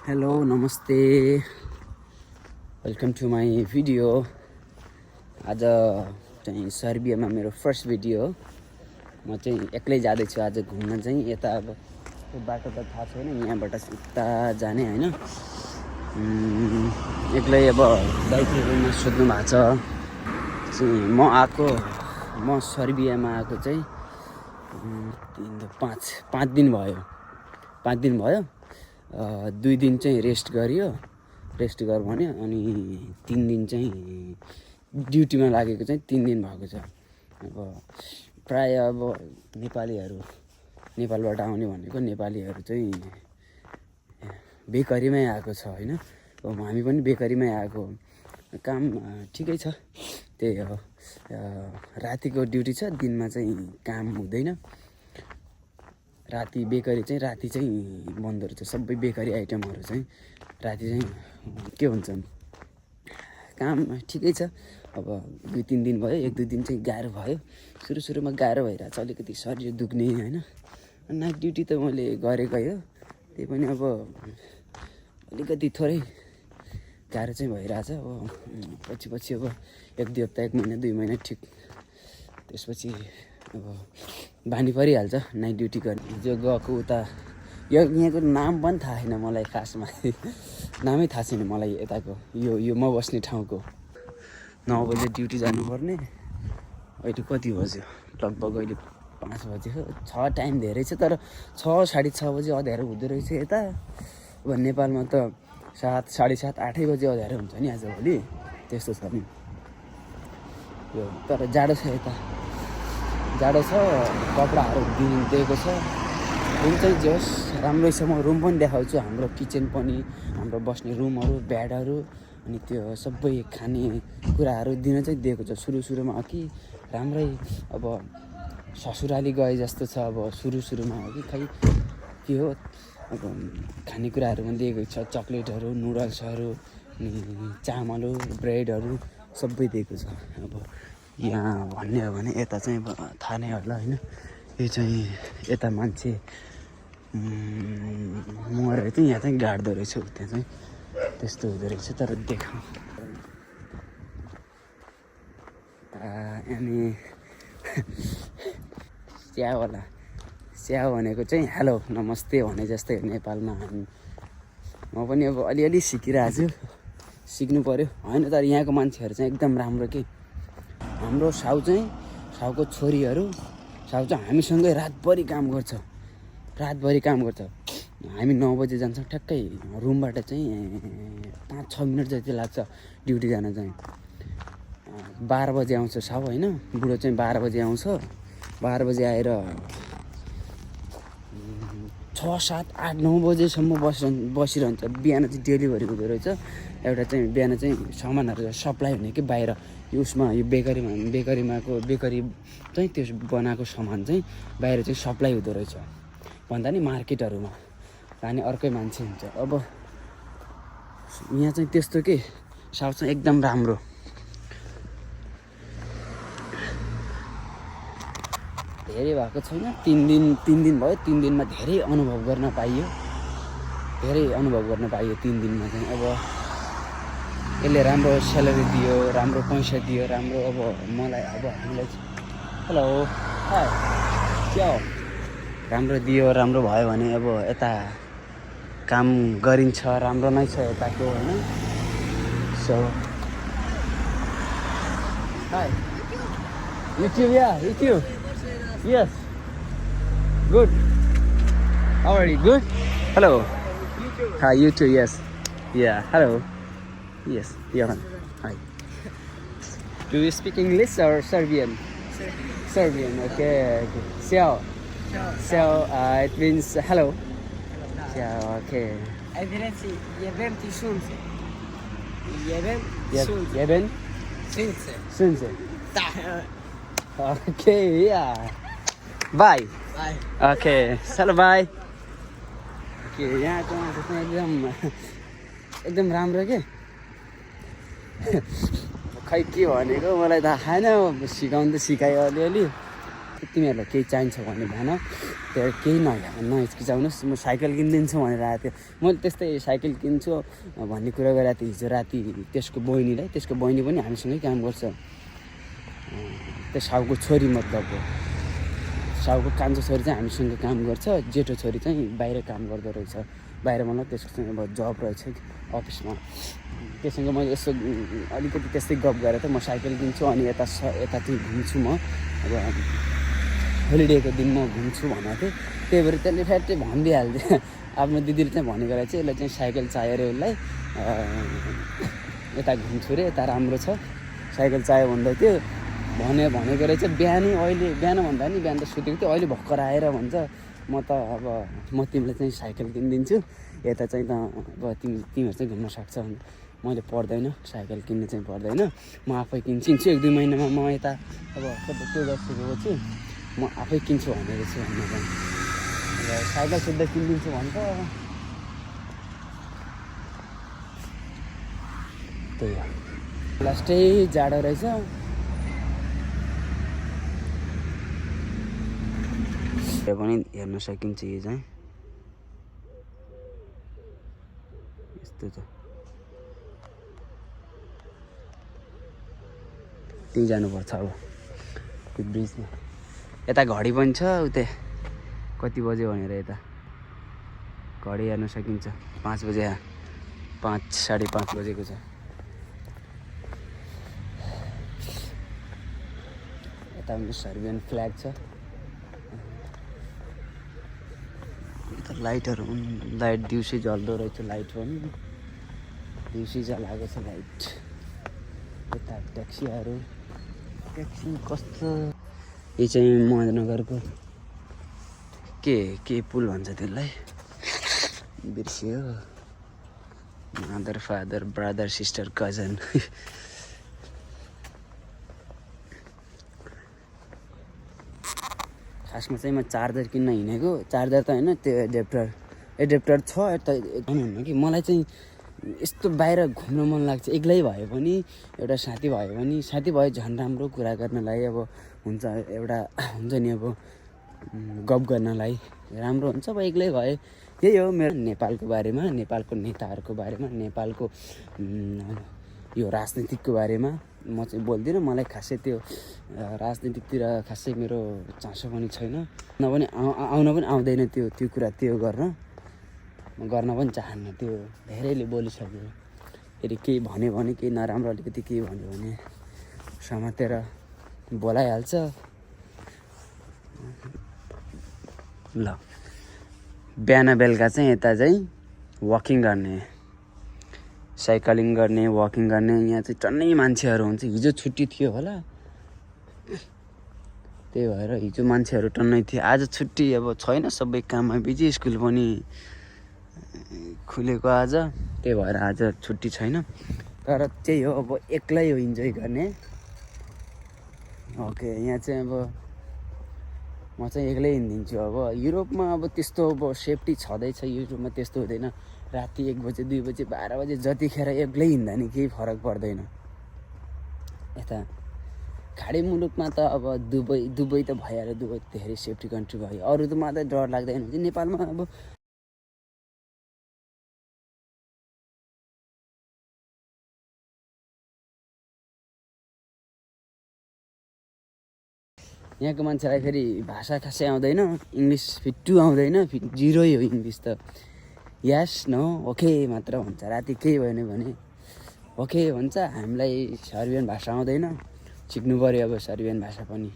Hello नमस्ते welcome to my video. आज चाहिँ सर्बियामा मेरो फर्स्ट भिडियो हो। म चाहिँ एक्लै जाँदैछु आज घुम्न चाहिँ यता। अब त्यो बाटो त थाहा छैन, यहाँबाट उता जाने होइन। एक्लै अब दाइजोमा सोध्नु भएको छ चाहिँ म सर्बियामा आएको चाहिँ 5 दिन भयो। 2 दिन चाहिँ रेस्ट गर भन्यो अनि 3 दिन चाहिँ ड्युटीमा लागेको चाहिँ 3 दिन भएको छ। अब प्राय अब नेपालबाट आउने भनेको नेपालीहरू चाहिँ बेकरीमै आएको छ होइन। अब हामी पनि बेकरीमै आएको। काम ठिकै छ, त्यही हो। रातिको ड्युटी छ, दिनमा चाहिँ काम हुँदैन। राति चाहिँ बन्द रहेछ। सबै बेकरी आइटमहरू चाहिँ राति चाहिँ के भन्छन्, काम ठिकै छ। अब 2-3 दिन भयो, 1-2 दिन चाहिँ गाह्रो भयो। सुरुमा गाह्रो भइरहेछ, अलिकति शरीर दुख्ने होइन। नाइट ड्युटी त मैले गरेकै हो, त्यही पनि अब अलिकति थोरै गाह्रो चाहिँ भइरहेछ। अब पछि अब 1-2 हप्ता, 1 महिना, 2 महिना ठिक, त्यसपछि अब बानी परिहाल्छ नाइट ड्युटी गर्ने। हिजो गएको उता यहाँको नाम पनि थाहा छैन मलाई, खासमा नामै थाहा छैन मलाई यताको। यो म बस्ने ठाउँको 9 बजे ड्युटी जानुपर्ने। अहिले कति बज्यो, लगभग अहिले 5 बज्यो छ। टाइम धेरै छ, तर 6, 6:30 बजे अँध्यारो हुँदो रहेछ यता। अब नेपालमा त 7, 7:30, 8 बजे अँध्यारो हुन्छ नि आजभोलि, त्यस्तो छ नि यो। तर जाडो छ यता, जाडो छ। कपडाहरू दिएको छ। रुम चाहिँ जे होस् राम्रै छ। म रुम पनि देखाउँछु, हाम्रो किचन पनि, हाम्रो बस्ने रुमहरू, बेडहरू, अनि त्यो सबै खाने कुराहरू दिन चाहिँ दिएको छ। सुरुमा कि राम्रै अब ससुराली गए जस्तो छ। अब सुरुमा हो कि खै के हो, अब खानेकुराहरू पनि दिएको छ। चक्लेटहरू, नुडल्सहरू, अनि चामल, ब्रेडहरू सबै दिएको छ। अब यहाँ भन्ने हो भने यता चाहिँ अब थाहा नै होला होइन। यो चाहिँ यता मान्छे मरेर चाहिँ यहाँ चाहिँ गाड्दो रहेछ, त्यहाँ चाहिँ त्यस्तो हुँदो रहेछ। तर देखाउँ अनि स्याउ भनेको चाहिँ हेलो नमस्ते भने जस्तै नेपालमा। म पनि अब अलिअलि सिकिरहेको छु, सिक्नु पऱ्यो होइन। तर यहाँको मान्छेहरू चाहिँ एकदम राम्रो के। हाम्रो साउको छोरीहरू चाहिँ हामीसँगै रातभरि काम गर्छ। हामी 9 बजे जान्छौँ ठ्याक्कै। रुमबाट चाहिँ 5-6 मिनट जति लाग्छ ड्युटी जान चाहिँ। 12 बजे आउँछ साउ होइन, बुढो चाहिँ 12 बजे आउँछ। 12 बजे आएर 6, 7, 8, 9 बजेसम्म बसिरहन्छ। बिहान चाहिँ डेलिभरी हुँदो रहेछ। एउटा चाहिँ बिहान चाहिँ सामानहरू सप्लाई हुने कि बाहिर उसमा, यो बेकरी चाहिँ त्यो बनाएको सामान चाहिँ बाहिर चाहिँ सप्लाई हुँदो रहेछ भन्दा नि मार्केटहरूमा लाने अर्कै मान्छे हुन्छ। अब यहाँ चाहिँ त्यस्तो के, साउथ चाहिँ एकदम राम्रो। धेरै भएको छैन, 3 दिन भयो। 3 दिनमा धेरै अनुभव गर्न पाइयो 3 दिनमा चाहिँ। अब यसले राम्रो स्यालेरी दियो, राम्रो पैसा दियो, राम्रो। अब मलाई अब हामीलाई हेलो हाई क्या हो, राम्रो दियो, राम्रो भयो भने अब यता काम गरिन्छ। राम्रो नै छ यताको होइन। So high YouTube yes good, how are you? Good, hello. Hi, you too. Yes, yeah, hello. Yes, Johan. Hi. Do you speak English or Serbian? Serbian. Okay. Ciao. It means hello. Ciao. Okay. Jebem ti sunce. Sunce. Okay, yeah. Bye. Okay. Hello, bye. Okay, यहाँको मान्छे चाहिँ एकदम राम्रो के। खै के भनेको मलाई थाहा छैन, सिकाउनु त सिकायो अलिअलि। तिमीहरूलाई केही चाहिन्छ भने भन, त्यो केही नहिचकिचाउनुहोस्, म साइकल किनिदिन्छु भनेर आएको थियो। मैले त्यस्तै साइकल किन्छु भन्ने कुरा गरेको थिएँ हिजो राति त्यसको बहिनी पनि हामीसँगै काम गर्छ, त्यो साउको छोरी मतलब हो। साउको कान्छो छोरी चाहिँ हामीसँग काम गर्छ, जेठो छोरी चाहिँ बाहिर काम गर्दो रहेछ, बाहिर मतलब त्यसको चाहिँ अब जब रहेछ अफिसमा। त्योसँग मैले यसो अलिकति त्यस्तै गफ गरेर त म साइकल किन्छु अनि यता चाहिँ घुम्छु, म अब होलिडेको दिन म घुम्छु भनेको थिएँ। त्यही भएर त्यसले फ्याट्टै भनिदिइहाल्थ्यो। आफ्नो दिदीले चाहिँ भनेको रहेछ यसलाई चाहिँ साइकल चाहियो अरे, उसलाई यता घुम्छु अरे, यता राम्रो छ, साइकल चाहियो भन्दै थियो भनेको रहेछ। बिहान भन्दा नि बिहान त सुतेको थियो, अहिले भर्खर आएर भन्छ म तिमीलाई चाहिँ साइकल किनिदिन्छु, यता चाहिँ त अब तिमीहरू चाहिँ घुम्न सक्छ भने। मैले पर्दैन, साइकल किन्नु चाहिँ पर्दैन, म आफै किन्छु 1-2 महिनामा म यता अब सबै त्यो गरिसकेपछि म आफै किन्छु भनेको छु। अब साइकल सुत्दा किनिदिन्छु भन्छ, त्यही हो। लास्टै जाडो रहेछ, त्यो पनि हेर्न सकिन्छ। यो चाहिँ यस्तो छ, त्यहीँ जानुपर्छ अब त्यो ब्रिजमा। यता घडी पनि छ, उतै कति बज्यो भनेर यता घडी हेर्न सकिन्छ। 5 बजे, 5 साढे 5 बजेको छ। यता पनि सर्बियन फ्ल्याग छ। यता लाइटहरू लाइट दिउँसै जल्दो रहेछ, लाइट पनि दिउँसै जलाएको छ लाइट। यता ट्याक्सी कस्तो, यो चाहिँ महानगरको के पुल भन्छ त्यसलाई, बिर्सियो। Mother father brother sister cousin. खासमा चाहिँ म चार्जर किन्न हिँडेको, चार्जर त होइन त्यो एडेप्टर छ यता हुन्न कि। मलाई चाहिँ यस्तो बाहिर घुम्न मन लाग्छ, एक्लै भए पनि एउटा साथी भयो झन् राम्रो कुरा गर्नलाई, अब हुन्छ एउटा हुन्छ नि अब गफ गर्नलाई राम्रो हुन्छ। अब एक्लै भए त्यही हो मेरो नेपालको बारेमा, नेपालको नेताहरूको बारेमा, नेपालको यो राजनीतिकको बारेमा म चाहिँ बोल्दिनँ। मलाई खासै त्यो राजनीतिकतिर खासै मेरो चासो पनि छैन, पनि आउन पनि आउँदैन त्यो कुरा त्यो गर्न पनि चाहन्न। त्यो धेरैले बोलिसक्यो, फेरि केही भन्यो भने केही नराम्रो अलिकति केही भन्यो भने समातेर बोलाइहाल्छ। ल बिहान बेलुका चाहिँ यता चाहिँ वकिङ गर्ने, साइक्लिङ गर्ने, वकिङ गर्ने। यहाँ चाहिँ टन्नै मान्छेहरू हुन्छ। हिजो छुट्टी थियो होला, त्यही भएर हिजो मान्छेहरू टन्नै थियो। आज छुट्टी अब छैन, सबै काममा बिजी, स्कुल पनि खुलेको आज, त्यही भएर आज छुट्टी छैन। तर त्यही हो, अब एक्लै हो इन्जोय गर्ने। ओके, यहाँ चाहिँ अब म चाहिँ एक्लै हिँडिदिन्छु। अब युरोपमा अब त्यस्तो अब सेफ्टी छँदैछ, युरोपमा त्यस्तो हुँदैन। राति 1 बजे 2 बजे 12 बजे जतिखेर एक्लै हिँड्दा नि केही फरक पर्दैन। यता खाडी मुलुकमा त अब दुबई त भइहाल्यो, दुबई धेरै सेफ्टी कन्ट्री भयो, अरू त मलाई डर लाग्दैन। नेपालमा अब यहाँको मान्छेलाई फेरि भाषा खासै आउँदैन, इङ्ग्लिस फिट्टु आउँदैन, जिरो हो इङ्ग्लिस त। यस नो ओके मात्र भन्छ। राति केही भएन भने ओके भन्छ। हामीलाई सर्बियन भाषा आउँदैन, सिक्नु पऱ्यो अब सर्बियन भाषा पनि,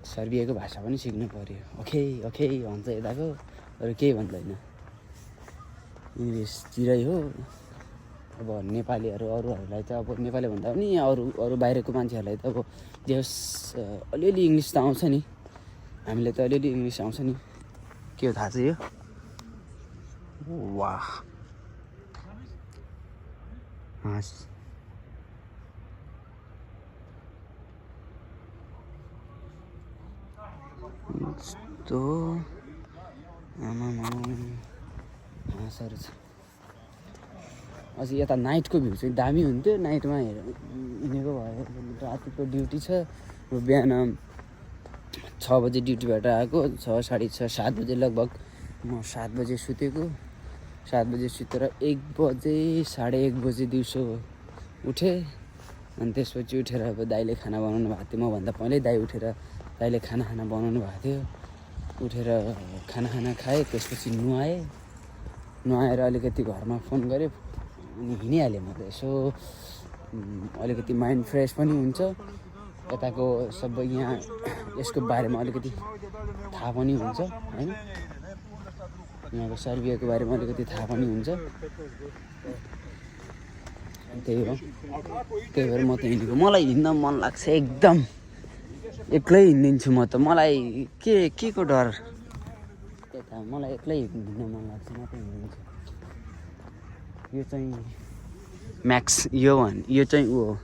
सर्बियाको भाषा पनि सिक्नु पऱ्यो। ओके भन्छ यताको, अरू केही भन्दैन। इङ्ग्लिस जिरै हो। अब नेपालीहरू अरूहरूलाई त अब नेपाली भन्दा पनि अरू बाहिरको मान्छेहरूलाई त अब जे होस् अलिअलि इङ्ग्लिस त आउँछ नि, हामीले त अलिअलि इङ्ग्लिस आउँछ नि। के हो थाहा छ यो? वाह, हस् यस्तो हाँसहरू छ। अझै यता नाइटको भ्यू चाहिँ दामी हुन्थ्यो, नाइटमा हिँडेको भए। रातिको ड्युटी छ, बिहान 6 बजे ड्युटीबाट आएको 6 साढे 6 7 बजे लगभग म 7 बजे सुतेको 7 बजे सुतेर 1 बजे साढे 1 बजे दिउँसो उठेँ अनि त्यसपछि उठेर अब दाइले खाना बनाउनु भएको थियो मभन्दा पहिल्यै दाइ उठेर दाइले खाना बनाउनु भएको थियो उठेर खाना खाएँ त्यसपछि नुहाएर अलिकति घरमा फोन गरेँ अनि हिँडिहालेँ म त यसो अलिकति माइन्ड फ्रेस पनि हुन्छ यताको सबै यहाँ यसको बारेमा अलिकति थाहा पनि हुन्छ हैन यहाँको सर्बियाको बारेमा अलिकति थाहा पनि हुन्छ त्यही भएर म त हिँडेको मलाई हिँड्न मन लाग्छ एकदम एक्लै हिँडिदिन्छु म त मलाई के को डर त्यता मलाई एक्लै हिँड्न मन लाग्छ म त हिँडिदिन्छु यो चाहिँ म्याक्स यो चाहिँ ऊ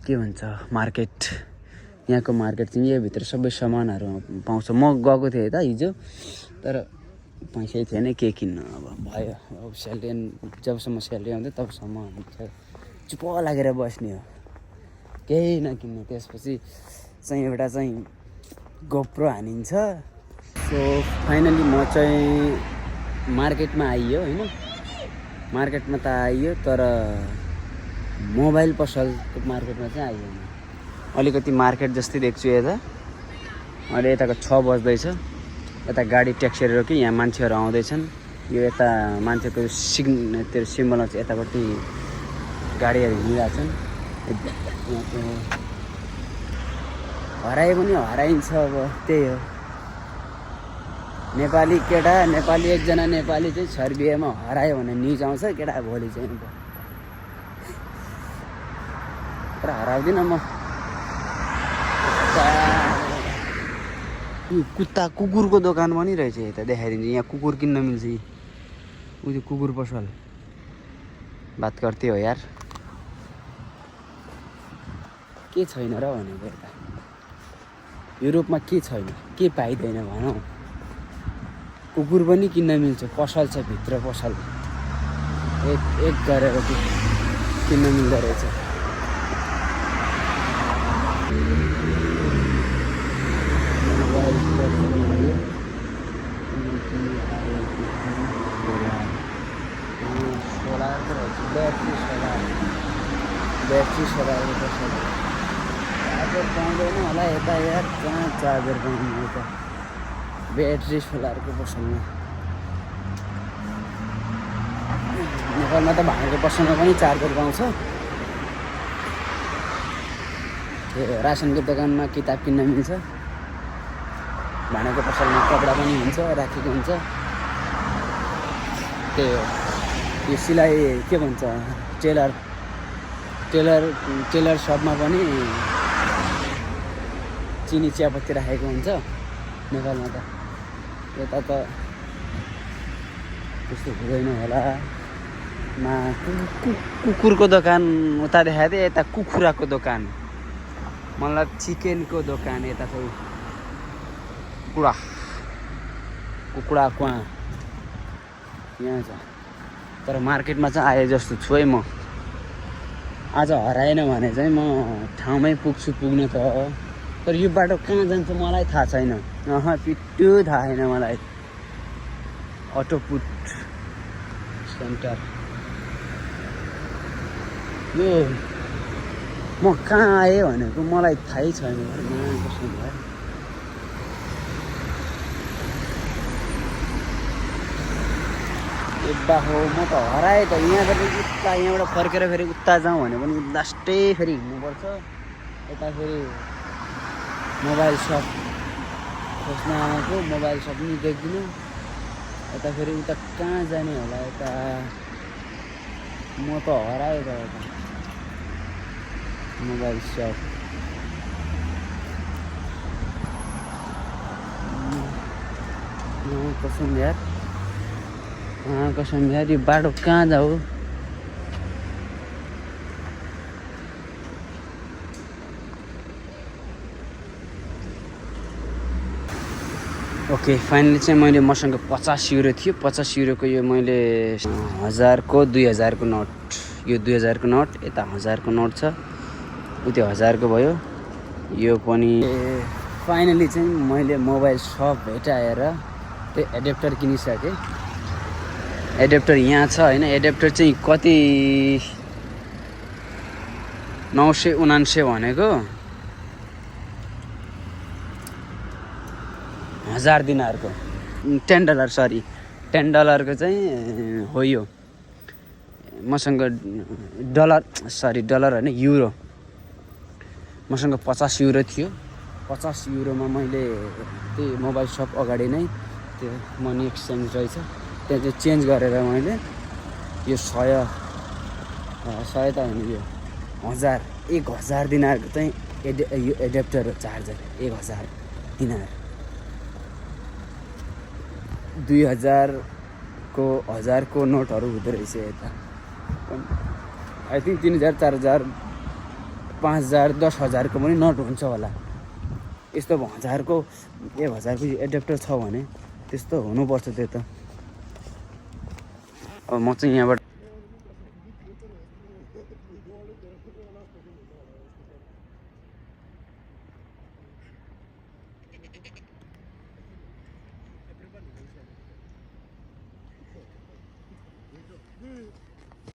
के भन्छ मार्केट यहाँको मार्केट चाहिँ यहीँभित्र सबै सामानहरू पाउँछ म गएको थिएँ त हिजो तर पैसै थिएन के किन्न अब भयो अब स्यालेरी जबसम्म स्यालेरी आउँथ्यो तबसम्म चुप लागेर बस्ने हो केही नकिन्ने त्यसपछि चाहिँ एउटा चाहिँ गोप्रो हानिन्छ सो फाइनली म चाहिँ मार्केटमा आइयो होइन मार्केटमा त आइयो तर मोबाइल पसलको मार्केटमा चाहिँ आइएन अलिकति मार्केट जस्तै देख्छु यता अहिले यताको 6 बज्दैछ यता गाडी ट्याक्सीहरू रोक्यो यहाँ मान्छेहरू आउँदैछन् यो यता मान्छेको त्यो सिम्बलमा चाहिँ यतापट्टि गाडीहरू हिँडिरहेछन् यहाँको हराए पनि हराइन्छ अब त्यही हो नेपाली केटा नेपाली एकजना नेपाली चाहिँ सर्बियामा हरायो भने न्युज आउँछ केटा भोलि चाहिँ तर हराउँदिनँ म कुकुरको दोकान पनि रहेछ यता देखाइदिन्छु यहाँ कुकुर किन्न मिल्छ ऊ त्यो कुकुर पसल बात गर्थे हो यार के छैन र भनेको यता युरोपमा के छैन के पाइँदैन भनौँ कुकुर पनि किन्न मिल्छ पसल छ भित्र पसल एक गरेर किन्न मिल्दो रहेछ ब्याट्री सोलरको पसल चार्जर पाउँदैन होला यता यार कहाँ चार्जर पाउनु यता ब्याट्री सोलरको पसलमा नेपालमा त भाँडाको पसलमा पनि चार्जर पाउँछ रासनको दोकानमा किताब किन्न मिल्छ भाँडाको पसलमा कपडा पनि हुन्छ राखेको हुन्छ त्यही हो यो सिलाइ के भन्छ टेलर सपमा पनि चिनी चियापत्ती राखेको हुन्छ नेपालमा त यता त त्यस्तो हुँदैन होला कुकुरको दोकान उता देखाएको थियो यता कुखुराको दोकान मतलब चिकनको दोकान यता छ कुखुरा क्वाँ यहाँ छ तर मार्केटमा चाहिँ आए जस्तो छु है म आज हराएन भने चाहिँ म ठाउँमै पुग्न त तर यो बाटो कहाँ जान्छ मलाई थाहा छैन पिट्टु थाहा छैन मलाई अटोपुट सेन्टर यो म कहाँ आएँ भनेको मलाई थाहै छैन एब्बा हो म त हराएँ त यहाँबाट उता यहाँबाट फर्केर फेरि उता जाउँ भने पनि लास्टै फेरि हिँड्नुपर्छ यता फेरि मोबाइल सप खोज्न आएको मोबाइल सप पनि देख्दिनँ यता फेरि उता कहाँ जाने होला यता म त हराएँ त यता मोबाइल सप कसम यार कसम यार यो बाटो कहाँ जाऊ ओके फाइनली चाहिँ मैले मसँग 50 युरो थियो 50 युरोको यो मैले 1000 को 2000 को नोट यो 2000 को नोट यता 1000 को नोट छ उ त्यो 1000 को भयो यो पनि फाइनली चाहिँ मैले मोबाइल सप भेटाएर त्यो एडेप्टर किनिसकेँ। एडेप्टर यहाँ छ होइन। एडेप्टर चाहिँ कति 999 भनेको 1000 दिनारको, $10 सरी $10 चाहिँ हो यो। मसँग डलर होइन युरो, मसँग 50 युरो थियो। 50 युरोमा मैले त्यही मोबाइल सप अगाडि नै त्यो मनी एक्सचेन्ज रहेछ त्यहाँ चाहिँ चेन्ज गरेर मैले यो 100 त होइन यो 1000 दिनारको चाहिँ यो एडेप्टर चार्जर 1000 दिनार। 2000 को 1000 को नोटहरू हुँदो रहेछ यता। आई थिङ्क 3000 4000 5000 10,000 को पनि नोट हुन्छ होला। यस्तो 1000 को 1000 को एडेप्टर छ भने त्यस्तो हुनुपर्छ त्यो त। अब म चाहिँ यहाँबाट